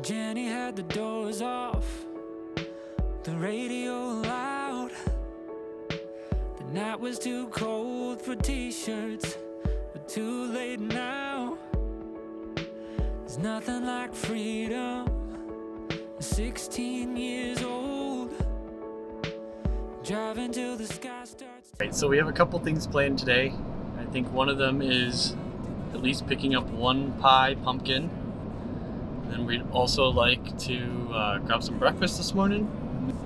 Jenny had the doors off, the radio loud. The night was too cold for t-shirts, but too late now. There's nothing like freedom, 16 years old, driving till the sky starts. Right, so we have a couple things planned today. I think one of them is at least picking up one pie pumpkin. And then we'd also like to grab some breakfast this morning.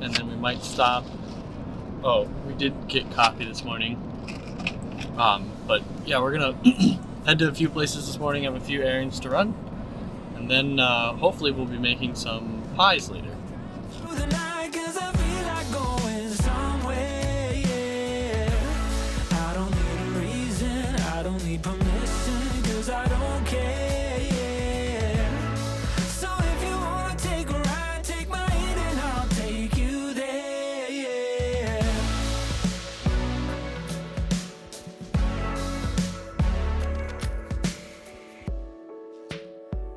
And then we might stop. Oh, we did get coffee this morning. But yeah, we're gonna head to a few places this morning, have a few errands to run. And then hopefully we'll be making some pies later.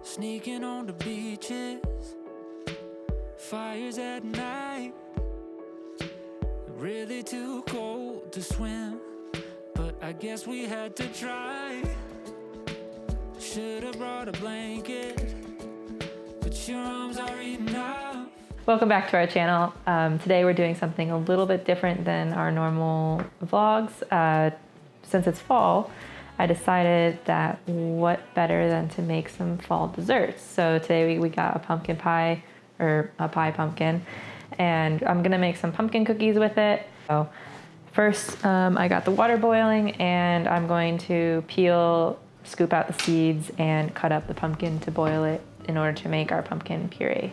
Sneaking on the beaches, fires at night. Really too cold to swim, but I guess we had to try. Should've brought a blanket, but your arms are enough. Welcome back to our channel. Today we're doing something a little bit different than our normal vlogs. Since it's fall, I decided that what better than to make some fall desserts. So today we got a pumpkin pie, or a pie pumpkin, and I'm gonna make some pumpkin cookies with it. So first, I got the water boiling, and I'm going to peel, scoop out the seeds, and cut up the pumpkin to boil it in order to make our pumpkin puree.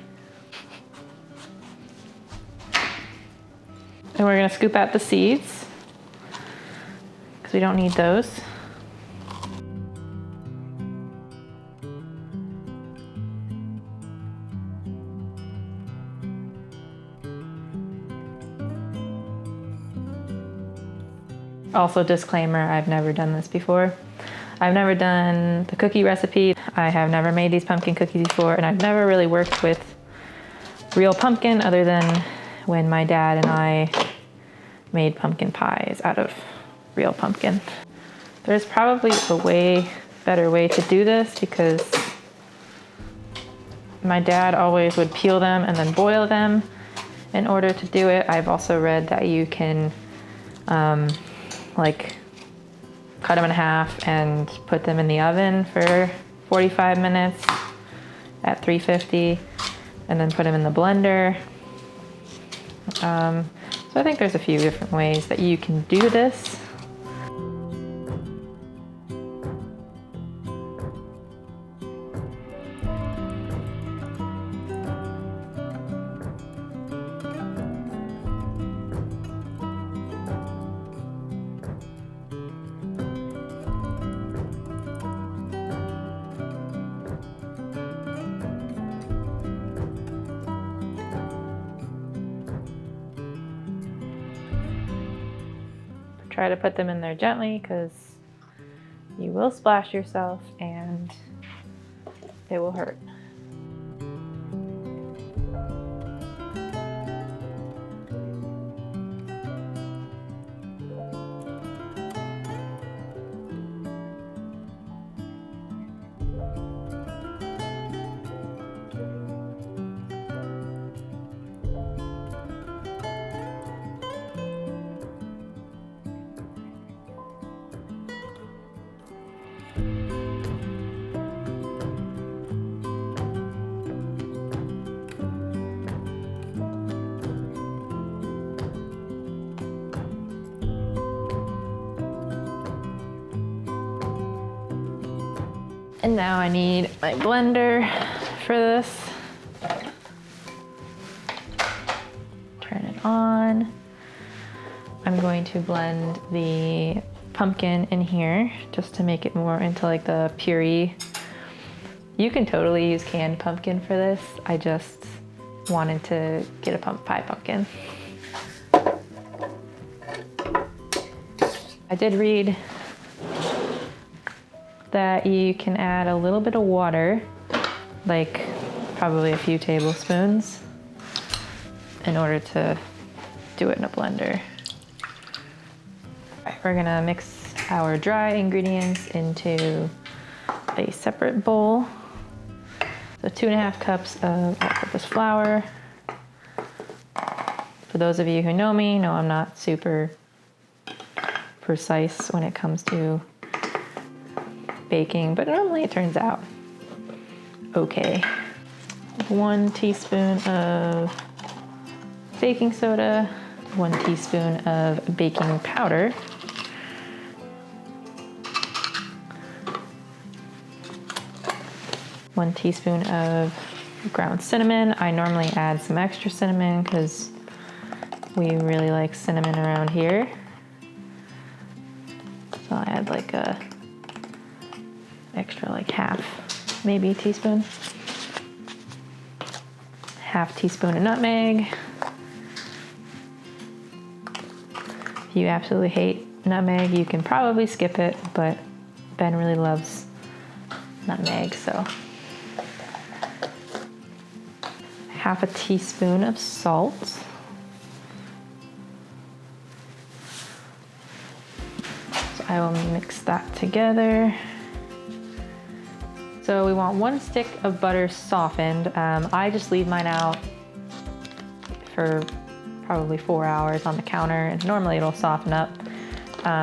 And we're gonna scoop out the seeds, because we don't need those. Also, disclaimer, I've never done this before. I've never done the cookie recipe. I have never made these pumpkin cookies before, and I've never really worked with real pumpkin other than when my dad and I made pumpkin pies out of real pumpkin. There's probably a way better way to do this because my dad always would peel them and then boil them in order to do it. I've also read that you can like cut them in half and put them in the oven for 45 minutes at 350 and then put them in the blender. So I think there's a few different ways that you can do this. Try to put them in there gently because you will splash yourself and it will hurt. And now I need my blender for this. Turn it on. I'm going to blend the pumpkin in here just to make it more into like the puree. You can totally use canned pumpkin for this. I just wanted to get a pie pumpkin. I did read that you can add a little bit of water, like probably a few tablespoons in order to do it in a blender. All right, we're gonna mix our dry ingredients into a separate bowl. So 2.5 cups of all-purpose flour. For those of you who know me, know I'm not super precise when it comes to baking, but normally it turns out okay. 1 teaspoon of baking soda, 1 teaspoon of baking powder, one teaspoon of ground cinnamon. I normally add some extra cinnamon because we really like cinnamon around here. So I add like a extra, like half, maybe a teaspoon. Half teaspoon of nutmeg. If you absolutely hate nutmeg, you can probably skip it, but Ben really loves nutmeg, so. Half a teaspoon of salt. So I will mix that together. So we want 1 stick of butter softened. I just leave mine out for probably 4 hours on the counter, and normally it'll soften up.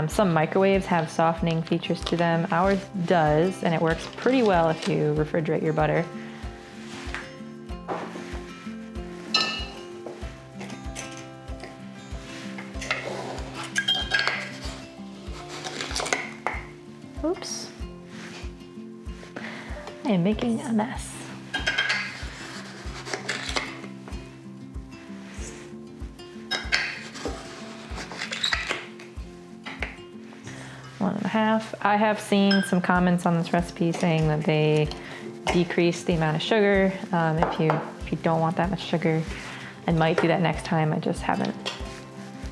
Some microwaves have softening features to them. Ours does, and it works pretty well if you refrigerate your butter. Oops. I am making a mess. One and a half. I have seen some comments on this recipe saying that they decrease the amount of sugar. If you don't want that much sugar, I might do that next time. I just haven't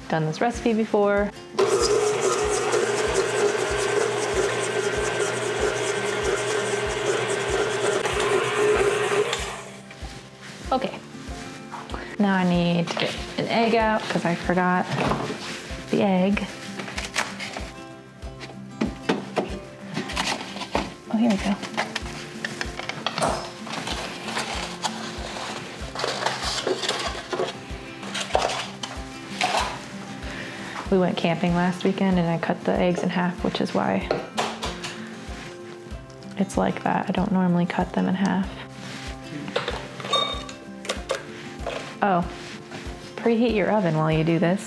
done this recipe before. Okay, now I need to get an egg out because I forgot the egg. Oh, here we go. We went camping last weekend and I cut the eggs in half, which is why it's like that. I don't normally cut them in half. Oh, preheat your oven while you do this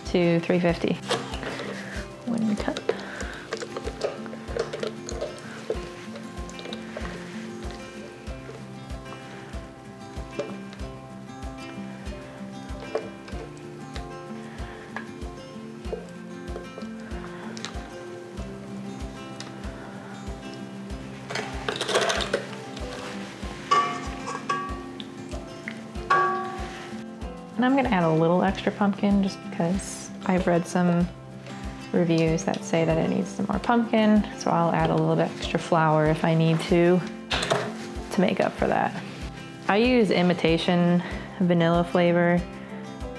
to 350 when we cut. And I'm gonna add a little extra pumpkin just because I've read some reviews that say that it needs some more pumpkin. So I'll add a little bit extra flour if I need to make up for that. I use imitation vanilla flavor.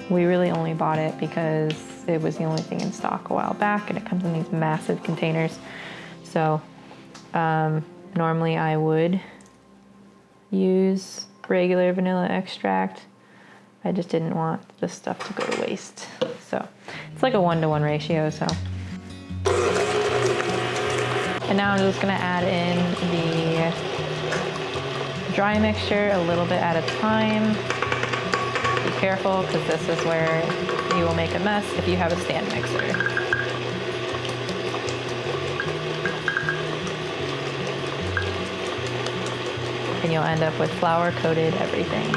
We really only bought it because it was the only thing in stock a while back and it comes in these massive containers. So normally I would use regular vanilla extract. I just didn't want this stuff to go to waste. So it's like a 1-to-1 ratio, so. And now I'm just gonna add in the dry mixture a little bit at a time. Be careful, because this is where you will make a mess if you have a stand mixer. And you'll end up with flour-coated everything.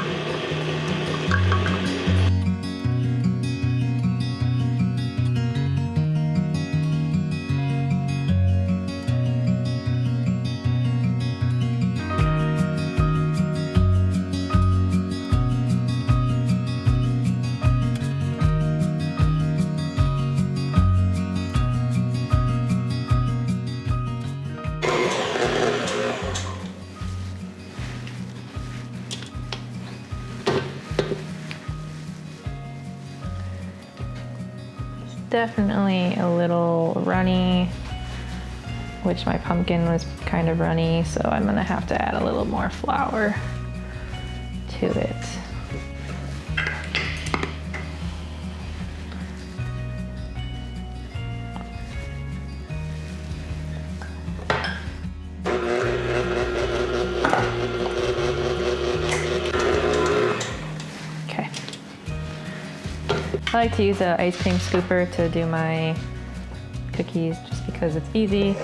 definitely a little runny, which my pumpkin was kind of runny, so I'm gonna have to add a little more flour to it. Okay. I like to use an ice cream scooper to do my cookies just because it's easy.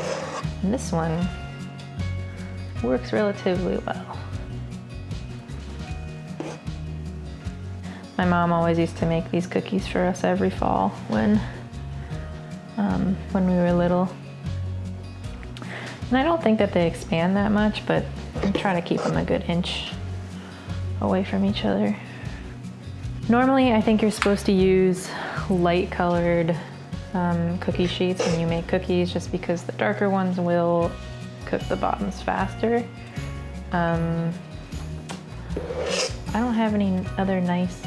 And this one works relatively well. My mom always used to make these cookies for us every fall when we were little. And I don't think that they expand that much, but I'm trying to keep them a good inch away from each other. Normally, I think you're supposed to use light colored cookie sheets when you make cookies, just because the darker ones will cook the bottoms faster. I don't have any other nice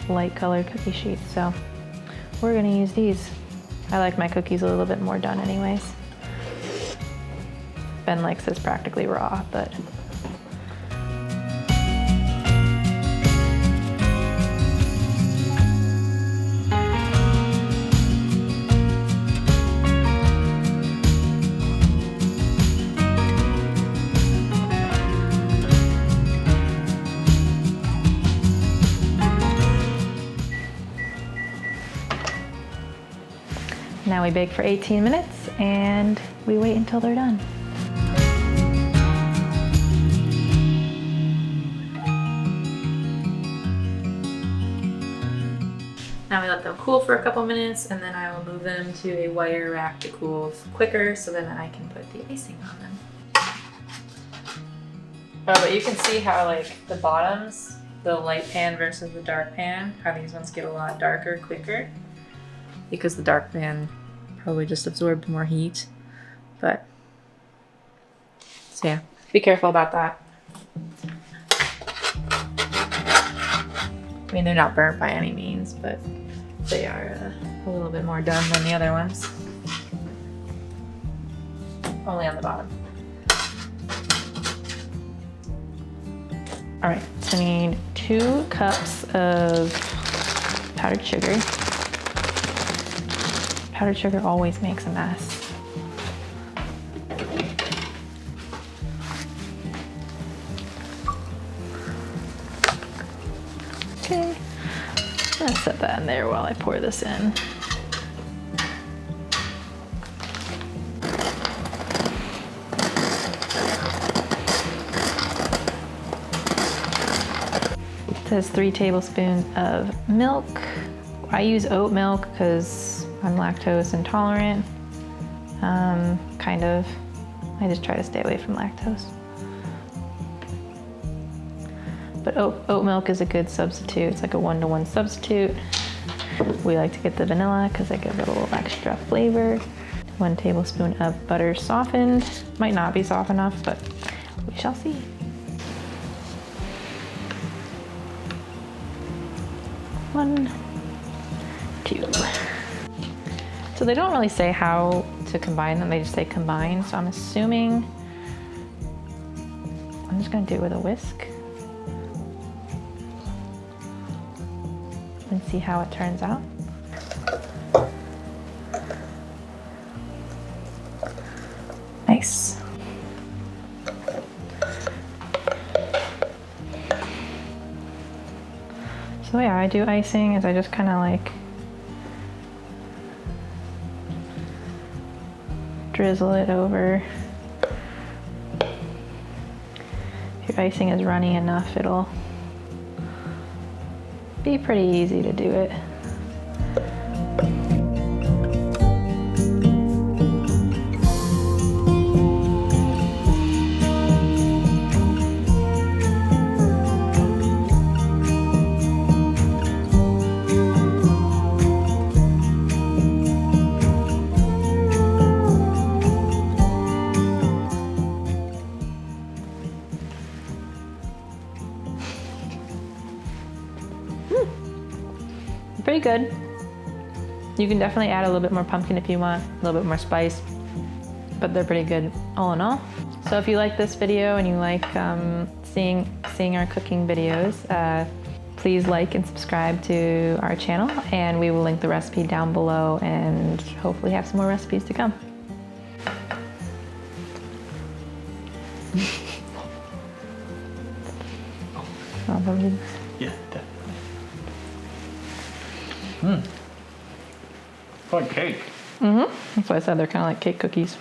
light colored cookie sheets, so we're gonna use these. I like my cookies a little bit more done anyways. Ben likes his practically raw, but now we bake for 18 minutes and we wait until they're done. Now we let them cool for a couple minutes, and then I will move them to a wire rack to cool quicker, so then I can put the icing on them. Oh, but you can see how like the bottoms, the light pan versus the dark pan, how these ones get a lot darker quicker, because the dark pan probably just absorbed more heat. But so yeah, be careful about that. I mean, they're not burnt by any means, but they are a little bit more done than the other ones. Only on the bottom. All right, so we need 2 cups of powdered sugar. Powdered sugar always makes a mess. Okay, I'm gonna set that in there while I pour this in. It says 3 tablespoons of milk. I use oat milk because I'm lactose intolerant. Kind of. I just try to stay away from lactose. But oat milk is a good substitute. It's like a 1-to-1 substitute. We like to get the vanilla because it gives it a little extra flavor. 1 tablespoon of butter softened. Might not be soft enough, but we shall see. 1, 2. So they don't really say how to combine them, they just say combine. So I'm assuming, I'm just gonna do it with a whisk and see how it turns out. Nice. So the way I do icing is I just kind of like drizzle it over. If your icing is runny enough, it'll be pretty easy to do it. Pretty good. You can definitely add a little bit more pumpkin if you want, a little bit more spice, but they're pretty good all in all. So if you like this video and you like seeing our cooking videos, please like and subscribe to our channel, and we will link the recipe down below and hopefully have some more recipes to come. Yeah, definitely. Like cake. That's why I said they're kind of like cake cookies.